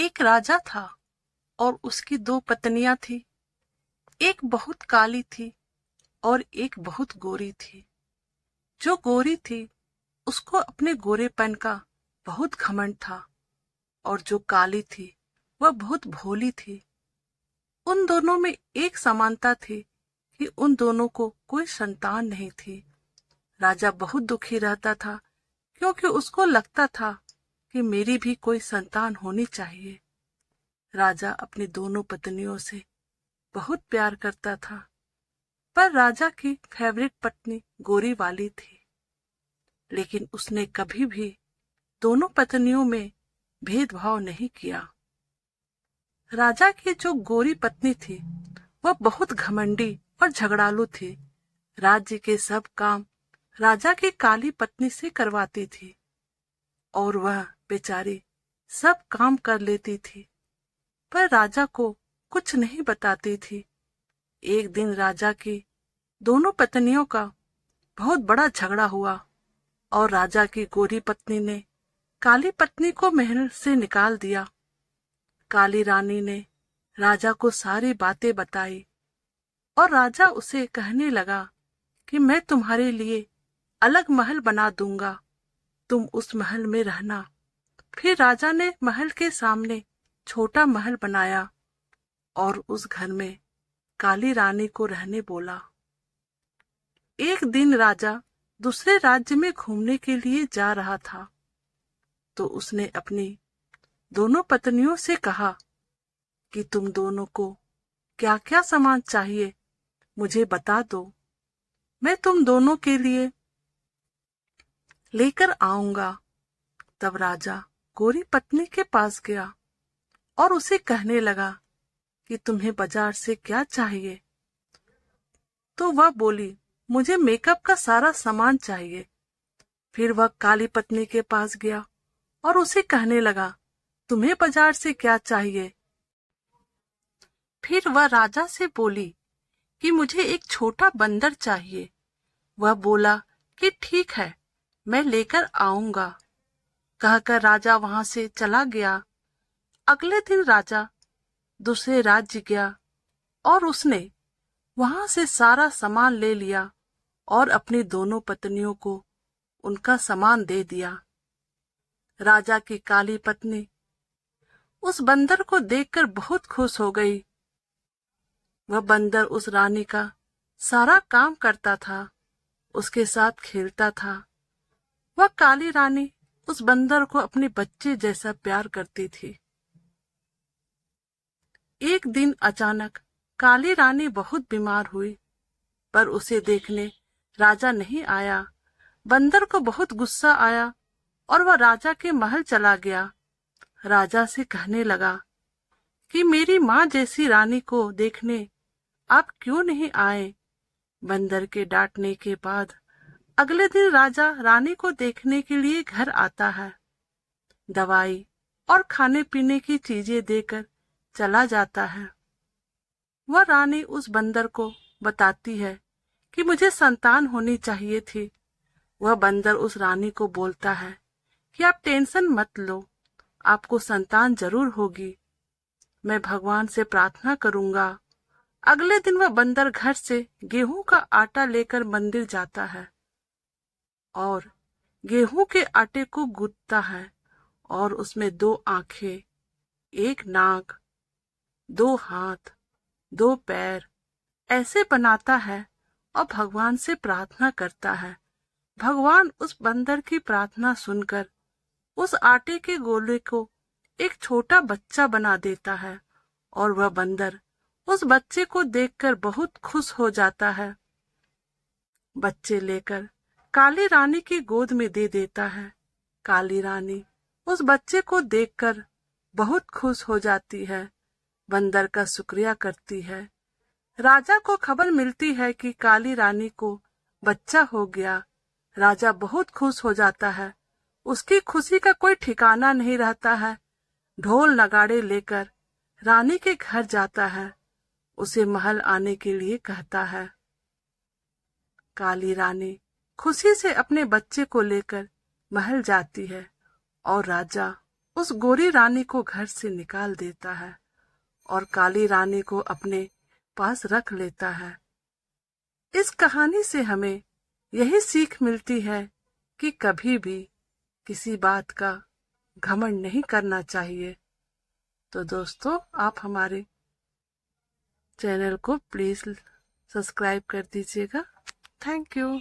एक राजा था और उसकी दो पत्नियां थी। एक बहुत काली थी और एक बहुत गोरी थी। जो गोरी थी उसको अपने गोरेपन का बहुत घमंड था और जो काली थी वह बहुत भोली थी। उन दोनों में एक समानता थी कि उन दोनों को कोई संतान नहीं थी। राजा बहुत दुखी रहता था क्योंकि उसको लगता था कि मेरी भी कोई संतान होनी चाहिए। राजा अपनी दोनों पत्नियों से बहुत प्यार करता था, पर राजा की फेवरेट पत्नी गोरी वाली थी। लेकिन उसने कभी भी दोनों पत्नियों में भेदभाव नहीं किया। राजा की जो गोरी पत्नी थी वह बहुत घमंडी और झगड़ालू थी। राज्य के सब काम राजा की काली पत्नी से करवाती थी और वह बेचारी सब काम कर लेती थी, पर राजा को कुछ नहीं बताती थी। एक दिन राजा की दोनों पत्नियों का बहुत बड़ा झगड़ा हुआ और राजा की गोरी पत्नी ने काली पत्नी को महल से निकाल दिया। काली रानी ने राजा को सारी बातें बताई और राजा उसे कहने लगा कि मैं तुम्हारे लिए अलग महल बना दूंगा, तुम उस महल में रहना। फिर राजा ने महल के सामने छोटा महल बनाया और उस घर में काली रानी को रहने बोला। एक दिन राजा दूसरे राज्य में घूमने के लिए जा रहा था, तो उसने अपनी दोनों पत्नियों से कहा कि तुम दोनों को क्या क्या सामान चाहिए मुझे बता दो, मैं तुम दोनों के लिए लेकर आऊंगा। तब राजा गोरी पत्नी के पास गया और उसे कहने लगा कि तुम्हें बाजार से क्या चाहिए। तो वह बोली, मुझे मेकअप का सारा सामान चाहिए। फिर वह काली पत्नी के पास गया और उसे कहने लगा, तुम्हें बाजार से क्या चाहिए। फिर वह राजा से बोली कि मुझे एक छोटा बंदर चाहिए। वह बोला कि ठीक है, मैं लेकर आऊंगा। कहकर राजा वहां से चला गया। अगले दिन राजा दूसरे राज्य गया और उसने वहां से सारा सामान ले लिया और अपनी दोनों पत्नियों को उनका सामान दे दिया। राजा की काली पत्नी उस बंदर को देखकर बहुत खुश हो गई। वह बंदर उस रानी का सारा काम करता था, उसके साथ खेलता था। वह काली रानी उस बंदर को अपने बच्चे जैसा प्यार करती थी। एक दिन अचानक काली रानी बहुत बीमार हुई, पर उसे देखने राजा नहीं आया। बंदर को बहुत गुस्सा आया और वह राजा के महल चला गया। राजा से कहने लगा कि मेरी माँ जैसी रानी को देखने आप क्यों नहीं आए। बंदर के डांटने के बाद अगले दिन राजा रानी को देखने के लिए घर आता है। दवाई और खाने पीने की चीजें देकर चला जाता है। वह रानी उस बंदर को बताती है कि मुझे संतान होनी चाहिए थी। वह बंदर उस रानी को बोलता है कि आप टेंशन मत लो, आपको संतान जरूर होगी, मैं भगवान से प्रार्थना करूंगा। अगले दिन वह बंदर घर से गेहूं का आटा लेकर मंदिर जाता है और गेहूं के आटे को गूंथता है और उसमें दो आंखें, एक नाक, दो हाथ, दो पैर ऐसे बनाता है और भगवान से प्रार्थना करता है। भगवान उस बंदर की प्रार्थना सुनकर उस आटे के गोले को एक छोटा बच्चा बना देता है और वह बंदर उस बच्चे को देखकर बहुत खुश हो जाता है। बच्चे लेकर काली रानी की गोद में दे देता है। काली रानी उस बच्चे को देखकर बहुत खुश हो जाती है, बंदर का शुक्रिया करती है। राजा को खबर मिलती है कि काली रानी को बच्चा हो गया। राजा बहुत खुश हो जाता है, उसकी खुशी का कोई ठिकाना नहीं रहता है। ढोल नगाड़े लेकर रानी के घर जाता है, उसे महल आने के लिए कहता है। काली रानी खुशी से अपने बच्चे को लेकर महल जाती है और राजा उस गोरी रानी को घर से निकाल देता है और काली रानी को अपने पास रख लेता है। इस कहानी से हमें यही सीख मिलती है कि कभी भी किसी बात का घमंड नहीं करना चाहिए। तो दोस्तों, आप हमारे चैनल को प्लीज सब्सक्राइब कर दीजिएगा। Thank you.